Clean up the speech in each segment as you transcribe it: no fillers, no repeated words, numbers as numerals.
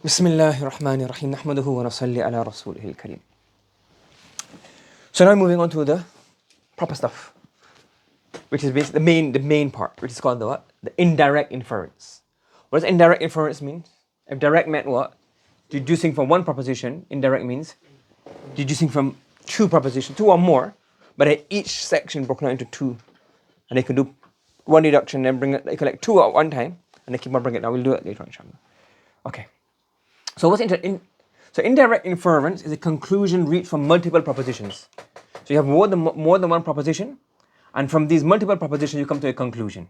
Bismillahir Rahmanir Rahim. Nahmaduhu wa nusalli ala rasulihil kareem. So now moving on to the proper stuff, which is basically the main part, which is called the what? The indirect inference. What does indirect inference mean? If direct meant what? Deducing from one proposition. Indirect means deducing from two propositions, two or more, but at each section broken out into two. And they can do one deduction, then bring it, they collect two at one time, and they keep on bringing it down. We'll do it later on, inshallah. Okay. So so indirect inference is a conclusion reached from multiple propositions. So you have more than one proposition, and from these multiple propositions you come to a conclusion.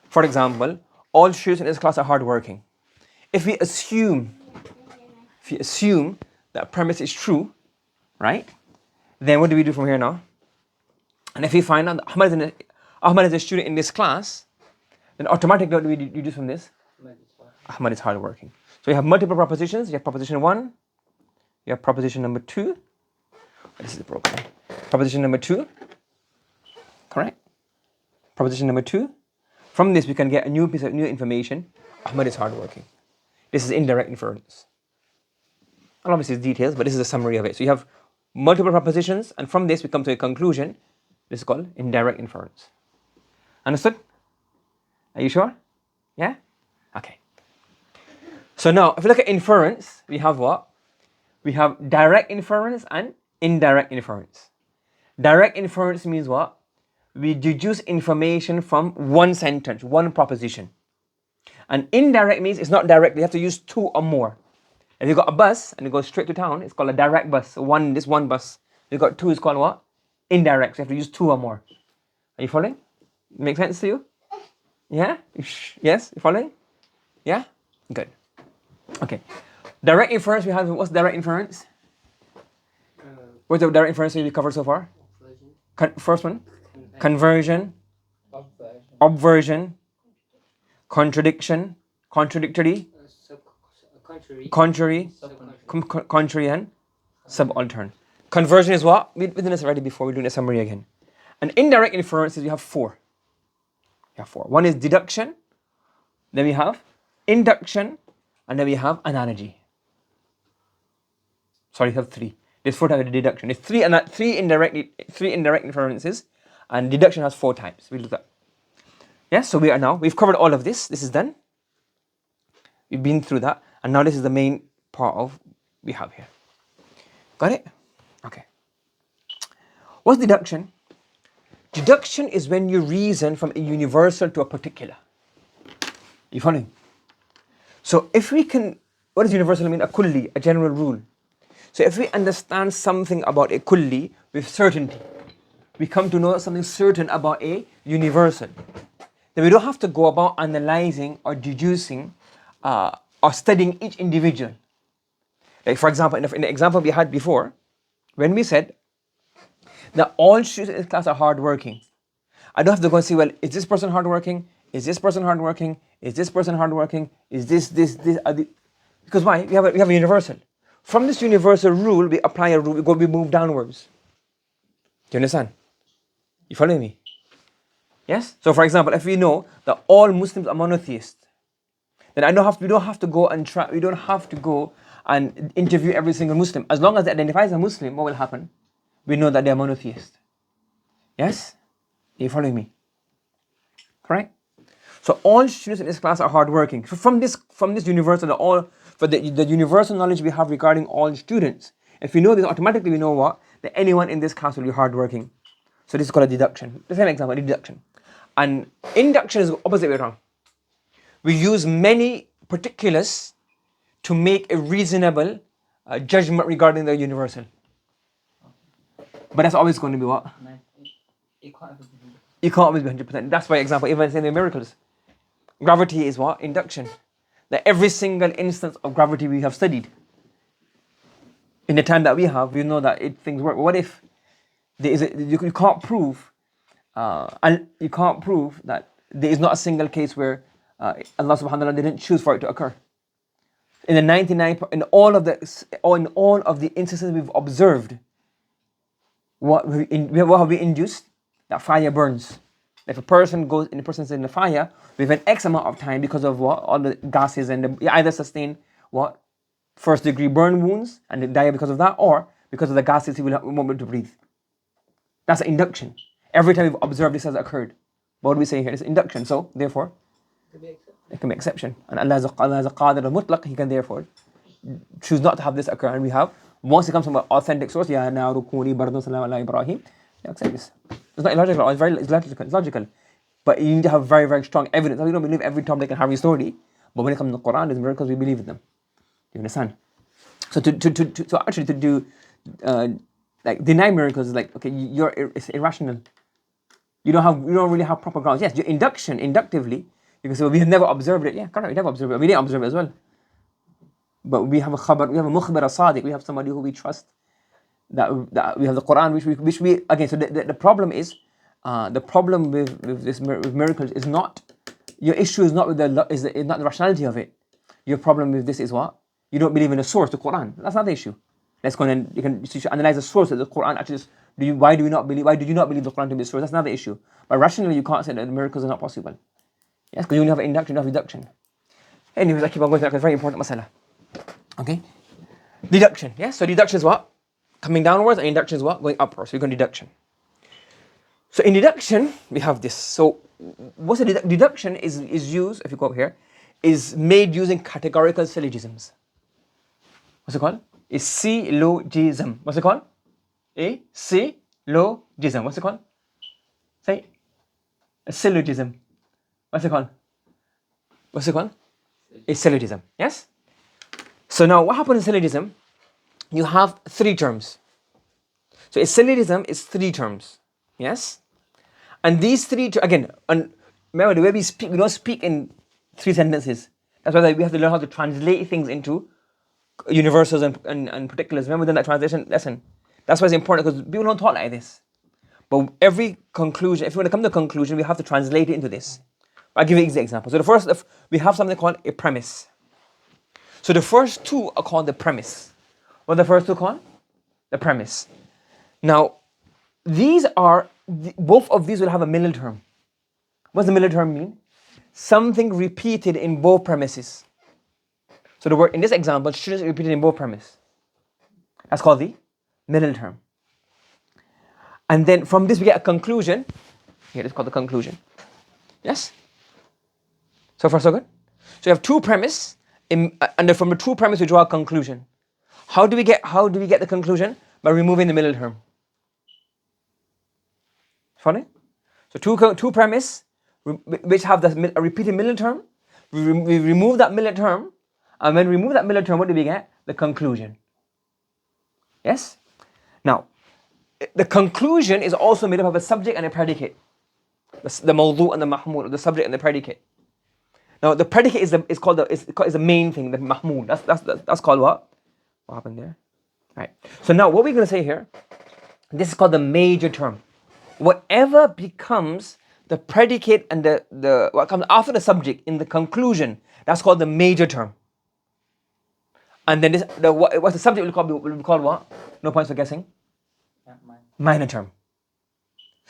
For example, all students in this class are hardworking. If we assume that premise is true, right? Then what do we do from here now? And if we find out that Ahmad is a student in this class, then automatically what do we deduce from this? Ahmad is hardworking. So you have multiple propositions. You have proposition 1. You have proposition number 2. This is broken. Proposition number 2. Correct? Proposition number 2. From this we can get a new piece of new information. Ahmad is hardworking. This is indirect inference. And obviously it's details, but this is a summary of it. So you have multiple propositions, and from this we come to a conclusion. This is called indirect inference. Understood? Are you sure? Yeah? Okay. So now, if you look at inference, we have what? We have direct inference and indirect inference. Direct inference means what? We deduce information from one sentence, one proposition. And indirect means it's not direct. You have to use two or more. If you've got a bus and it goes straight to town, it's called a direct bus. So this one bus. If you've got two, it's called what? Indirect. So you have to use two or more. Are you following? Make sense to you? Yeah? Yes? You following? Yeah? Good. Okay. Direct inference, we have, what's direct inference? What's the direct inference we covered so far? First one? Conversion. Obversion. Contradiction. Contradictory. Contrary. Contrary and subaltern. Conversion is what? We've done this already before, we're doing a summary again. And indirect inferences, we have four. We have four. One is deduction. Then we have induction. And then we have analogy. Sorry, we have three. There's four types of deduction. There's three indirect inferences, and deduction has four types. We'll do that. Yes, so we've covered all of this. This is done. We've been through that, and now this is the main part of we have here. Got it? Okay. What's deduction? Deduction is when you reason from a universal to a particular. You following? So if we can, what does universal mean? A kulli, a general rule. So if we understand something about a kulli with certainty, we come to know something certain about a universal, then we don't have to go about analyzing or deducing or studying each individual. Like for example, in the example we had before, when we said that all students in this class are hardworking, I don't have to go and say, well, is this person hardworking? Is this person hardworking? Is this person hardworking? Is this? Because why? We have a universal. From this universal rule, we apply a rule. We move downwards. Do you understand? You following me? Yes. So, for example, if we know that all Muslims are monotheists, then we don't have to go and interview every single Muslim. As long as they identify as a Muslim, what will happen? We know that they are monotheists. Yes. Are you following me? Correct. So all students in this class are hardworking. So from this universal, the universal knowledge we have regarding all students, if we know this, automatically we know what? That anyone in this class will be hardworking. So this is called a deduction. The same example, deduction. And induction is the opposite way around. We use many particulars to make a reasonable judgment regarding the universal. But that's always going to be what? You can't always be 100%. That's why, example, even in the miracles, gravity is what? Induction. That every single instance of gravity we have studied, in the time that we have, we know that things work. What if you can't prove, and you can't prove that there is not a single case where Allah subhanahu wa ta'ala didn't choose for it to occur. In all of the instances we've observed, what have we induced? That fire burns. If a person is in the fire within X amount of time because of what? All the gases and either sustain what? First degree burn wounds and they die because of that, or because of the gases he won't be able to breathe. That's an induction. Every time we've observed this has occurred. What do we say here? It's induction, so therefore it can be exception. And Allah is a qadir al-mutlaq, he can therefore choose not to have this occur. And we have, once it comes from an authentic source, Ya naaru kuni bardan salam ala Ibrahim, you accept this. It's not illogical, it's logical. But you need to have very, very strong evidence. We don't believe every Tom, Dick and Harry story, but when it comes to the Quran, there's miracles, we believe in them. Do you understand? So to actually to do like deny miracles is like, okay, it's irrational. You don't really have proper grounds. Yes, your inductively, you can say, well, we have never observed it. Yeah, correct, we never observed it. We didn't observe it as well. But we have a khabar, we have a mukhbir sadiq, we have somebody who we trust. That we have the Quran, which we again. So the problem is, the problem with miracles is not, your issue is not with is not the rationality of it. Your problem with this is what? You don't believe in the source, the Quran. That's not the issue. Let's go and you should analyze the source of the Quran. Actually, why did you not believe the Quran to be the source? That's not the issue. But rationally, you can't say that the miracles are not possible. Yes, because you only have induction, you don't have deduction. Anyways, I keep on going through that. It's a very important masala. Okay, deduction. Yes, so deduction is what? Coming downwards, and induction is what? Going upwards. So we're going deduction. So in deduction, we have this. So what's a deduction is used, if you go up here, is made using categorical syllogisms. What's it called? A syllogism. What's it called? A syllogism. What's it called? Say a syllogism. What's it called? What's it called? A syllogism. Yes? So now what happens in syllogism? You have three terms. So a syllogism is three terms. Yes? And these three, again, and remember the way we speak, we don't speak in three sentences. That's why we have to learn how to translate things into universals and particulars. Remember in that translation lesson? That's why it's important, because people don't talk like this. But every conclusion, if you want to come to a conclusion, we have to translate it into this. I'll give you an example. So the first, we have something called a premise. So the first two are called the premise. What are the first two called? The premise. Now, both of these will have a middle term. What does the middle term mean? Something repeated in both premises. So the word in this example, students repeated in both premises. That's called the middle term. And then from this we get a conclusion. Here it's called the conclusion. Yes? So far so good? So you have two premises, and then from the two premises we draw a conclusion. How do we get the conclusion? By removing the middle term. Funny? So two premises which have a repeated middle term. We remove that middle term, and when we remove that middle term, what do we get? The conclusion. Yes? Now, the conclusion is also made up of a subject and a predicate. The mawdu and the mahmud, the subject and the predicate. Now, the predicate is the main thing, the mahmud. That's called what? What happened there? Right. So now, what we're going to say here, this is called the major term. Whatever becomes the predicate and the what comes after the subject in the conclusion, that's called the major term. And then what the subject will be called what? No points for guessing. Minor term.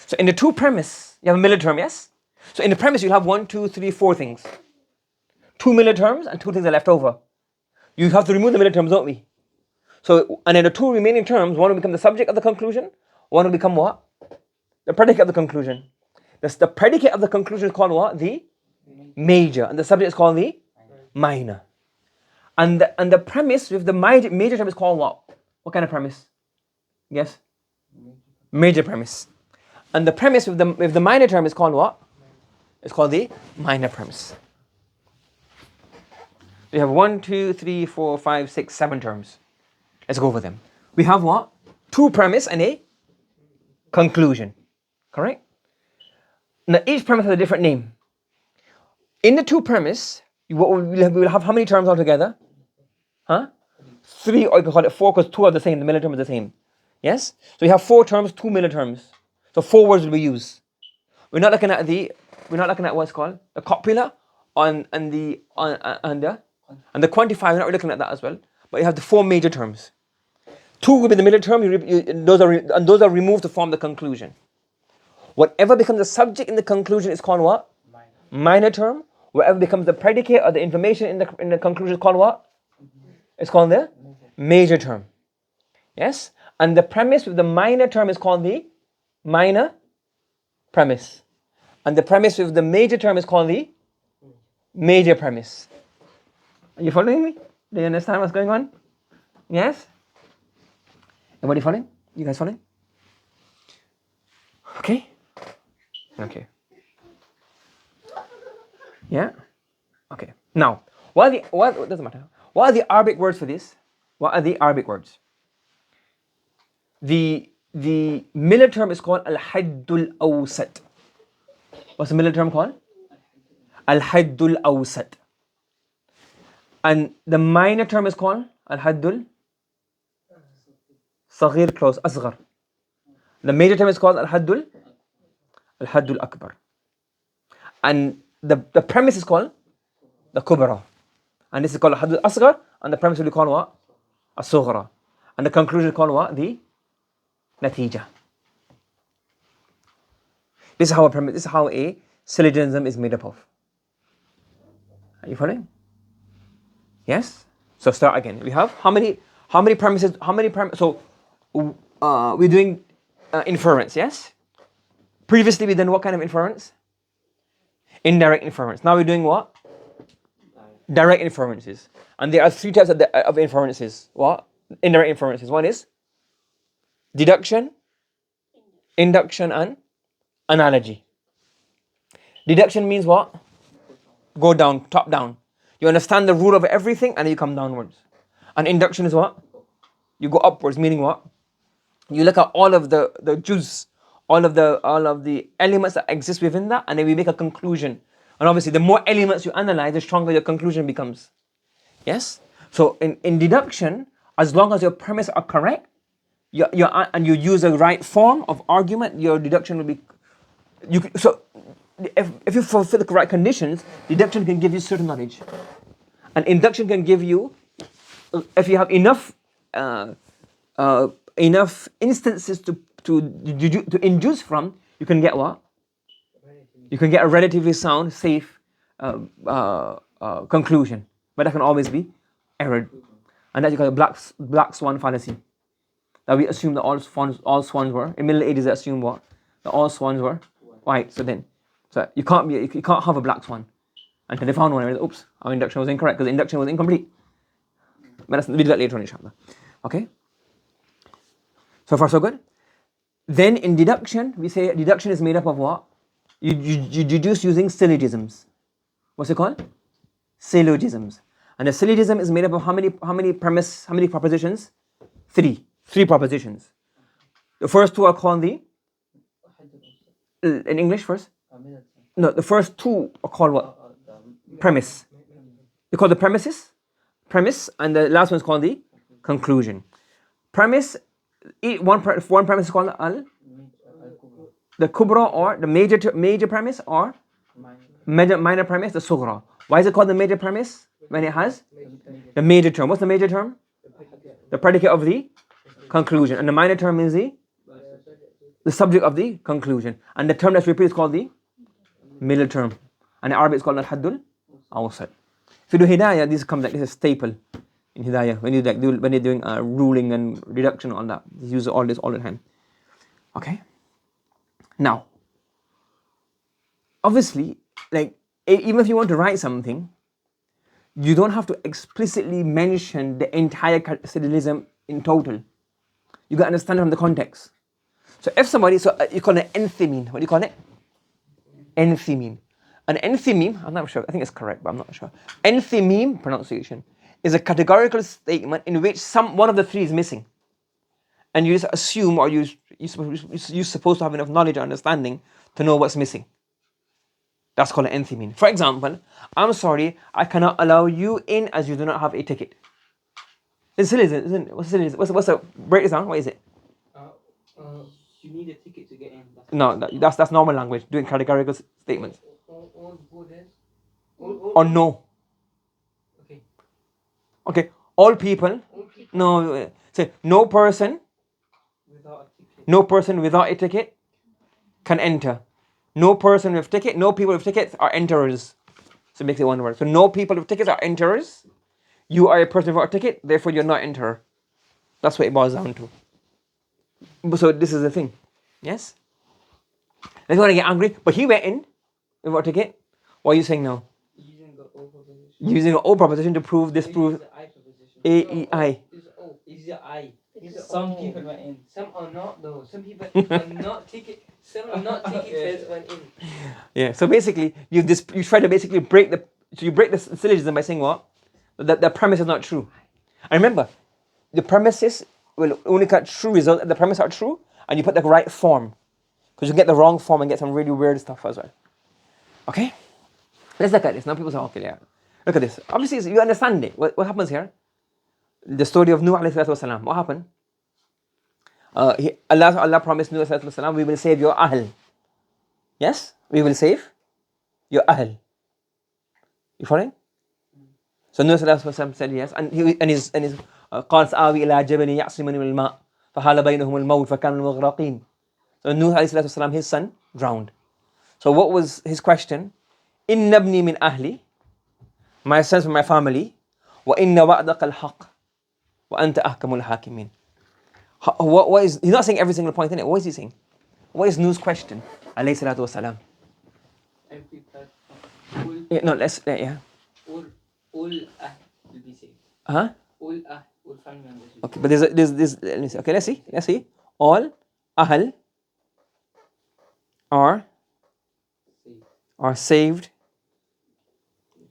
So in the two premise, you have a middle term, yes? So in the premise, you'll have 1, 2, 3, 4 things. 2 middle terms and 2 things are left over. You have to remove the middle terms, don't we? So, and then the 2 remaining terms, one will become the subject of the conclusion, one will become what? The predicate of the conclusion. The predicate of the conclusion is called what? The major. And the subject is called the minor. And the premise with the major term is called what? What kind of premise? Yes? Major premise. And the premise with the minor term is called what? It's called the minor premise. We have 1, 2, 3, 4, 5, 6, 7 terms. Let's go over them. We have what? 2 premise and a conclusion. Correct? Now each premise has a different name. In the 2 premise, we will have how many terms altogether? 3, or you can call it 4 because 2 are the same, the middle term is the same. Yes? So you have 4 terms, 2 middle terms. So 4 words will be used. We're not looking at what's called the copula and the quantifier. We're not looking at that as well. But you have the 4 major terms. 2 will be the middle term. Those are removed to form the conclusion. Whatever becomes the subject in the conclusion is called what? Minor term. Whatever becomes the predicate or the information in the conclusion is called what? is called the major term. Yes? And the premise with the minor term is called the minor premise. And the premise with the major term is called the major premise. Are you following me? Do you understand what's going on? Yes? Everybody following? You guys following? Okay? Okay. Yeah? Okay. Now, what doesn't matter. What are the Arabic words for this? What are the Arabic words? The middle term is called al-haddul awsat. What's the middle term called? Al-haddul awsat. And the minor term is called al-haddul saghir, close, asghar. The major term is called al-haddul akbar. And the premise is called the kubra. And this is called al-haddul asghar, and the premise will be called what? As-sughra. And the conclusion is called what? The natija. This is how a syllogism is made up of. Are you following? Yes? So start again. We have how many premises? So we're doing inference, yes? Previously we done what kind of inference? Indirect inference. Now we're doing what? Direct inferences. And there are three types of inferences. What? Indirect inferences. One is deduction, induction, and analogy. Deduction means what? Go down, top down. You understand the rule of everything and you come downwards. And induction is what? You go upwards, meaning what? You look at all of the juice, all of the elements that exist within that, and then we make a conclusion. And obviously the more elements you analyze, the stronger your conclusion becomes. Yes? So in deduction, as long as your premises are correct, and you use the right form of argument, your deduction will be. If you fulfill the correct conditions, deduction can give you certain knowledge, and induction can give you, if you have enough instances to induce from, you can get what? You can get a relatively sound, safe conclusion, but that can always be errored, and that's called the black swan fallacy. That we assume that all swans were in Middle Ages. They assumed what? That all swans were white. So you can't have a black swan until they found one. And oops, our induction was incorrect because the induction was incomplete. But we'll do that later on, inshallah. Okay. So far so good. Then in deduction, we say deduction is made up of what? You deduce using syllogisms. What's it called? Syllogisms. And a syllogism is made up of how many propositions? Three propositions. The first two are called in English first? No, the first two are called what? Premise. They call the premise, and the last one is called the conclusion. Premise, one premise is called the kubra, or the major premise, or minor premise, the sughra. Why is it called the major premise? When it has the major term. What's the major term? The predicate of the conclusion. And the minor term is the subject of the conclusion. And the term that's repeated is called the middle term. And in Arabic it's called al-haddul awsat. If you do hidayah, this comes like this is staple in hidayah. When you're doing ruling and reduction, all that, you use all this all the time. Okay. Now, obviously, like even if you want to write something, you don't have to explicitly mention the entire syllogism in total. You got to understand it from the context. So if you call it enthymeme. What do you call it? Enthymeme. An enthymeme, I'm not sure, I think it's correct, but I'm not sure. Enthymeme pronunciation is a categorical statement in which one of the three is missing. And you just assume, or you're supposed to have enough knowledge or understanding to know what's missing. That's called an enthymeme. For example, I'm sorry, I cannot allow you in as you do not have a ticket. It's silly, isn't it? What's the break this down? What is it? You need a ticket to get in. That's normal language, doing categorical statements. All borders. Or no. Okay. All people. No. Say no person. No person without a ticket can enter. No person with ticket. No people with tickets are enterers. So it makes it one word. So no people with tickets are enterers. You are a person without a ticket, therefore you're not enter. That's what it boils down to. So this is the thing. Yes? If you want to get angry, but he went in without a ticket, what are you saying now? Using the O proposition. Using an O proposition to prove this proves The I proposition. A, E, I. It's O. It's the I. Some people went in. Some are not though. Some people are not ticket. Some are not ticket went in. Yeah, so basically, you try to basically break the syllogism by saying what? That the premise is not true. And remember, the premises will only get true result if the premises are true and you put the right form. Because you get the wrong form and get some really weird stuff as well. Okay? Let's look at this. Now people say, okay, yeah. Look at this. Obviously, you understand it. What happens here? The story of Nuh alayhi salatu wasalam. What happened? Allah promised Nuh alayhi salatu wasalam, we will save your Ahl. Yes? We will save your Ahl. You following? So Nuh alayhi salatu wasalam said yes. And his قال سآوي إلى جبل يعصمني من الماء فحال بينهم الموت فكانوا المغرقين. So Nuh alayhi salatu wasalam, his son, drowned. So what was his question? إن ابني من أهلي, my sons from my family, وإن وعدك الحق وأنت أحكم الحاكمين. What is, he's not saying every single point in it. What is he saying? What is Nuh's question? Alayhi salatu wasalam. Every person. Yeah, no, let's, yeah. All will be saved. Huh? All family members. Okay, but there's let me see. Okay, let's see. All Ahl are saved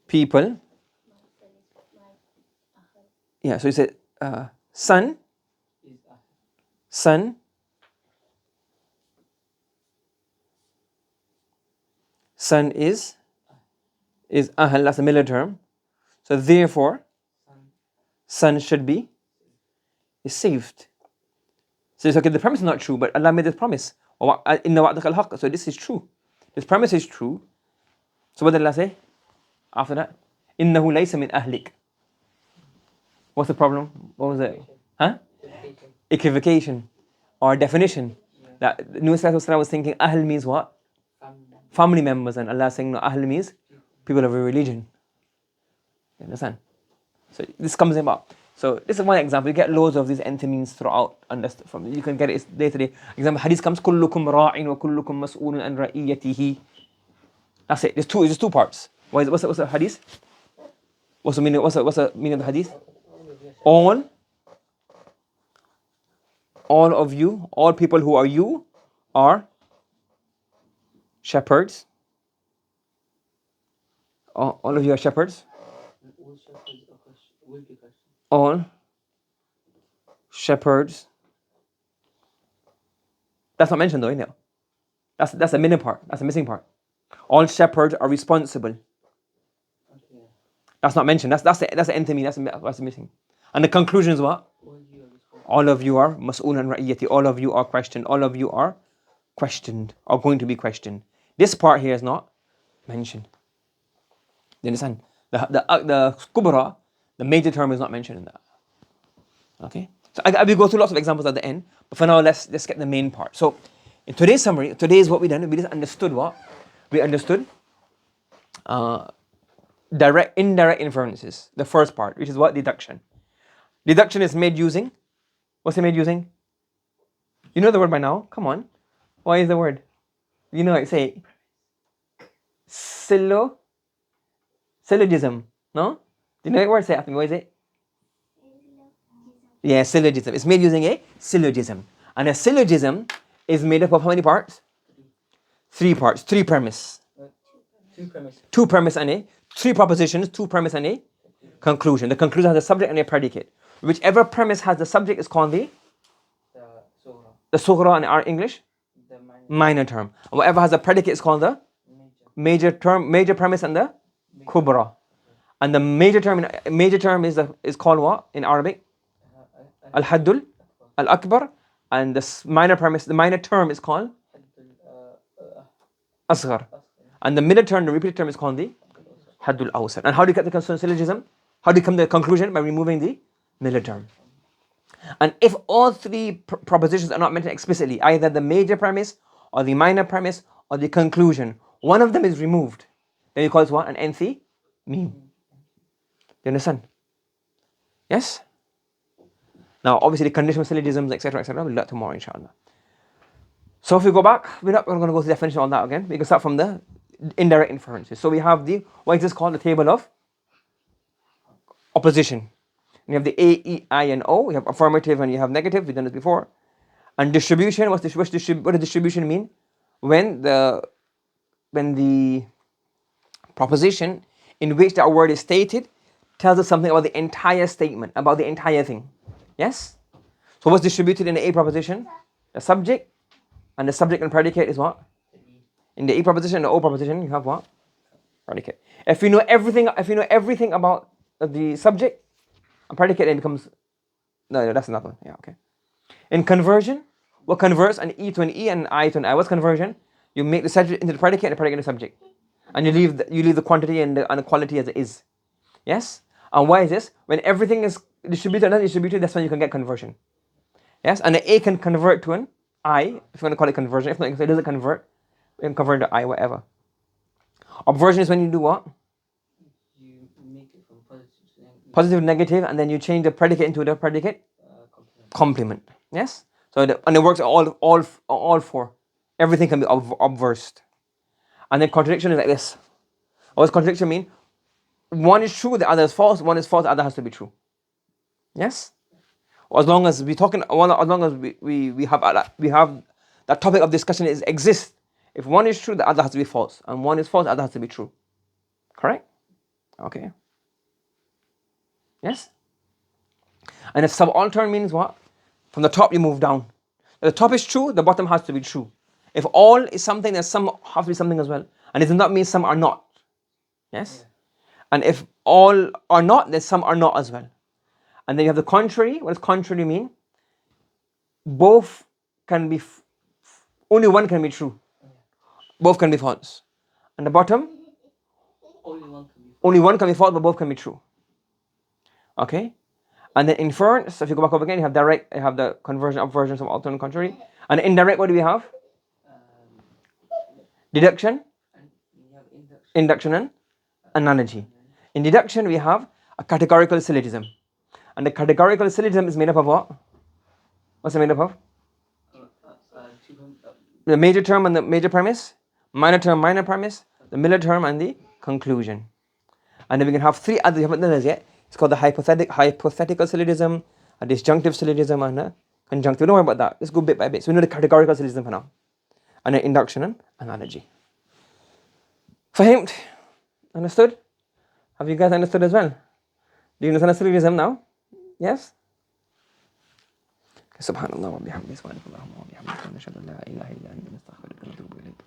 people. Yeah, so he said son is Ahl, that's a middle term. So therefore son should be is saved. So it's okay, the premise is not true, but Allah made this promise. So this is true. This premise is true. So what did Allah say after that? إِنَّهُ لَيْسَ مِنْ أَهْلِكَ. What's the problem? What was it? Huh? Equivocation or definition. That Nuh was thinking Ahl means what? Family members, and Allah saying no, Ahl means people of a religion. You understand? So this comes about. So this is one example. You get loads of these enthymemes throughout. From you can get it day to day. Example, hadith comes كلكم راع وكلكم مسؤول عن رعيته. That's it. There's two parts. What's the hadith? What's the meaning? What's the meaning of the hadith? All of you, all people who are you, are shepherds. All of you are shepherds. All shepherds. That's not mentioned though, isn't it? That's the missing part. That's the missing part. All shepherds are responsible. That's not mentioned. That's the enthymeme. That's the missing. And the conclusion is what? All of you are mas'ul an ra'iyati. All of you are questioned. All of you are questioned. Are going to be questioned. This part here is not mentioned. You understand? The kubra, the major term, is not mentioned in that. Okay? So I will go through lots of examples at the end, but for now let's get the main part. So in today's summary, today is what we done. We just understood what? We understood indirect inferences, the first part, which is what? Deduction. Deduction is made using, what's it made using? You know the word by now? Come on. What is the word? You know it, say syllogism. No? Do you know that word? Say after me, what is it? Yeah, syllogism. It's made using a syllogism. And a syllogism is made up of how many parts? 3 parts. 3 premise. 2 premise and a 3 propositions, 2 premise and a conclusion. The conclusion has a subject and a predicate. Whichever premise has the subject is called the sughra in our English, minor term. And whatever has a predicate is called the major premise and the kubra. And the major term is called what in Arabic? Al-Haddul Al-Akbar. And the minor term is called Asghar. And the middle term, the repeated term, is called the Haddul Awsat. And how do you get the syllogism? How do you come to the conclusion? By removing the middle term. And if all 3 propositions are not mentioned explicitly, either the major premise or the minor premise or the conclusion, one of them is removed, then you call it what? An enthymeme. You understand? Yes? Now, obviously, the conditional syllogisms, etc., we'll learn tomorrow, inshallah. So, if we go back, we're not going to go through the definition on that again. We can start from the indirect inferences. So, we have the, what is this called? The table of opposition. You have the A, E, I, and O. We have affirmative and you have negative. We've done this before. And distribution, what does distribution mean? When the proposition in which that word is stated tells us something about the entire statement, about the entire thing. Yes? So what's distributed in the A proposition? The subject, and the subject and predicate is what? In the A proposition and the O proposition, you have what? Predicate. If you know everything about the subject and predicate, then it becomes, no, that's another one. Yeah, okay. In conversion, what converts an E to an E and an I to an I? What's conversion? You make the subject into the predicate and the predicate into the subject. And you leave the quantity and the quality as it is. Yes? And why is this? When everything is distributed and undistributed, that's when you can get conversion. Yes? And the A can convert to an I, if you want to call it conversion. If not, it doesn't convert, you can convert to I, whatever. Obversion is when you do what? You make it from positive to negative. Positive, negative, and then you change the predicate into the predicate complement. Yes? So and it works all four. Everything can be obversed. And then contradiction is like this. What does contradiction mean? One is true, the other is false. One is false, the other has to be true. Yes? As long as we talking, as long as we have that topic of discussion exists. If one is true, the other has to be false, and one is false, the other has to be true. Correct? Okay. Yes? And if subaltern means what? From the top you move down. If the top is true, the bottom has to be true. If all is something, then some have to be something as well. And it does not mean some are not. Yes? Yeah. And if all are not, then some are not as well. And then you have the contrary. What does contrary mean? Both can be, only one can be true. Both can be false. And the bottom? Only one can be false, but both can be true. Okay? And then inference, so if you go back up again, you have direct, you have the conversion, obversion, some alternate contrary. And indirect, what do we have? Deduction, induction, and analogy. In deduction, we have a categorical syllogism. And the categorical syllogism is made up of what? What's it made up of? The major term and the major premise, minor term, minor premise, the middle term, and the conclusion. And then we can have three others, we haven't done this yet. It's called the hypothetical syllogism, a disjunctive syllogism, and a conjunctive. Don't worry about that. Let's go bit by bit. So we know the categorical syllogism for now. And then induction and analogy. Fahimt? Understood? Have you guys understood as well? Do you understand syllogism now? Yes? Subhanallah wa bihamdihi subhanakallahumma wa bihamdika nashhadu an la ilaha illa anta nastaghfiruka wa natubu ilayk.